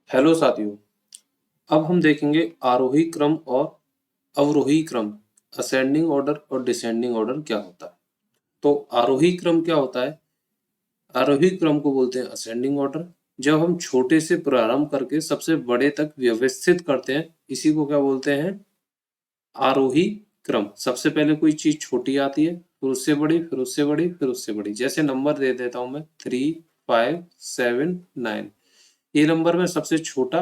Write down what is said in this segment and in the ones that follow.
Hello साथियों, अब हम देखेंगे आरोही क्रम और अवरोही क्रम, असेंडिंग ऑर्डर और डिसेंडिंग ऑर्डर क्या होता है। तो आरोही क्रम क्या होता है? आरोही क्रम को बोलते हैं असेंडिंग ऑर्डर। जब हम छोटे से प्रारंभ करके सबसे बड़े तक व्यवस्थित करते हैं, इसी को क्या बोलते हैं? आरोही क्रम। सबसे पहले कोई चीज छोटी आती है, फिर उससे बड़ी, फिर उससे बड़ी, फिर उससे बड़ी। जैसे नंबर दे देता हूं मैं 3, 5, 7, 9। ये नंबर में सबसे छोटा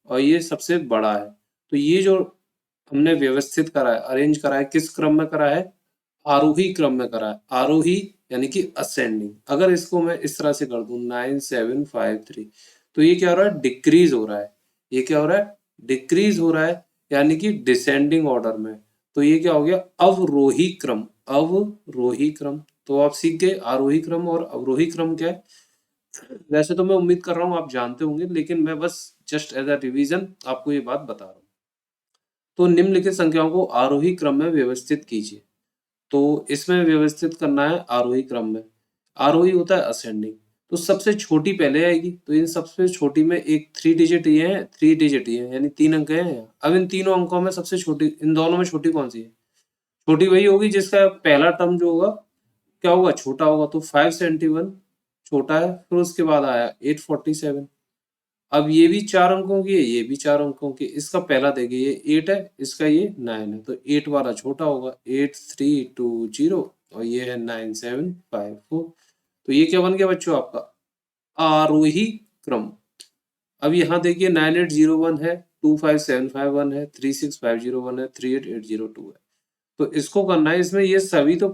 और ये सबसे बड़ा है। तो ये जो हमने व्यवस्थित करा है, अरेंज करा है, किस क्रम में करा है? आरोही क्रम में करा है। आरोही यानी कि असेंडिंग। अगर इसको मैं इस तरह से कर दूं 9, 7, 5, 3, तो ये क्या हो रहा है? डिक्रीज हो रहा है। ये क्या हो रहा है? डिक्रीज हो रहा है, यानी कि डिसेंडिंग ऑर्डर में। तो ये क्या हो गया? अवरोही क्रम। अवरोही क्रम। तो आप सीख गए आरोही क्रम और अवरोही क्रम क्या है। वैसे तो मैं उम्मीद कर रहा हूँ आप जानते होंगे, लेकिन मैं बस जस्ट एज अ रिवीजन आपको ये बात बता रहा हूँ। तो निम्नलिखित संख्याओं को आरोही क्रम में व्यवस्थित कीजिए। तो इसमें व्यवस्थित करना है आरोही क्रम में। आरोही होता है असेंडिंग। तो सबसे छोटी पहले आएगी, तो इन सबसे छोटी में एक 3 डिजिट ये है, 3 डिजिट ये है, यानी 3 अंक हैं यहाँ। अब इन तीनों अंकों में सबसे छोटी, इन दोनों में छोटी कौन सी है? छोटी वही होगी जिसका पहला टर्म जो होगा क्या होगा? छोटा होगा। तो 571 छोटा है, फिर उसके बाद आया 847। अब ये भी 4 अंकों की है, ये भी 4 अंकों की। इसका पहला देखिए ये 8 है, इसका ये 9 है, तो 8 वाला छोटा होगा। 8320 और ये है 9754। तो ये क्या बन गया बच्चों आपका? आरोही क्रम। अब यहाँ देखिए 9801 है, 25751 है, 36501 है, 38802 है। तो इसको करना है, इसमें ये सभी तो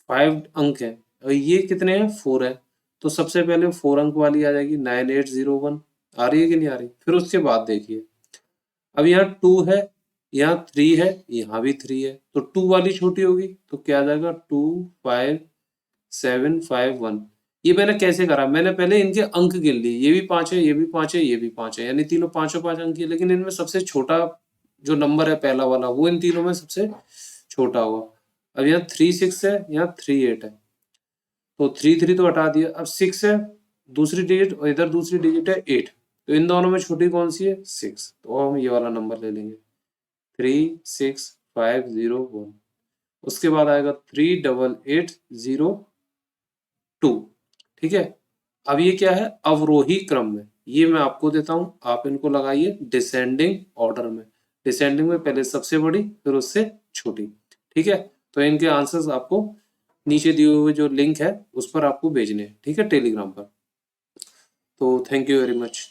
5 अंक हैं और ये कितने हैं? 4 है। तो सबसे पहले 4 अंक वाली आ जाएगी 9801। आ रही है कि नहीं आ रही? फिर उसके बाद देखिए, अब यहाँ 2 है, यहाँ 3 है, यहाँ भी 3 है, तो 2 वाली छोटी होगी, तो क्या आ जाएगा? 25751। ये मैंने कैसे करा? मैंने पहले इनके अंक गिन लिए। ये भी 5 है, ये भी 5 है, ये भी 5 है, यानी तीनों पांचों 5 अंक की है। लेकिन इनमें सबसे छोटा जो नंबर है पहला वाला, वो इन तीनों में सबसे छोटा होगा। अब यहाँ 3 6 है, यहाँ 3 8 है, तो 3 3 तो हटा दिया। अब 6 है, दूसरी डिजिट, और इधर दूसरी डिजिट है 8। तो इन दोनों में छोटी कौन सी है? 6। तो हम ये वाला नंबर ले लेंगे, 36501। उसके बाद आएगा 38802। ठीक है। अब ये क्या है? अवरोही क्रम में। ये मैं आपको देता हूं, आप इनको लगाइए डिसेंडिंग ऑर्डर में। डिसेंडिंग में पहले सबसे बड़ी, फिर उससे छोटी। ठीक है। तो इनके आंसर्स आपको नीचे दिए हुए जो लिंक है उस पर आपको भेजने हैं। ठीक है, टेलीग्राम पर। तो थैंक यू वेरी मच।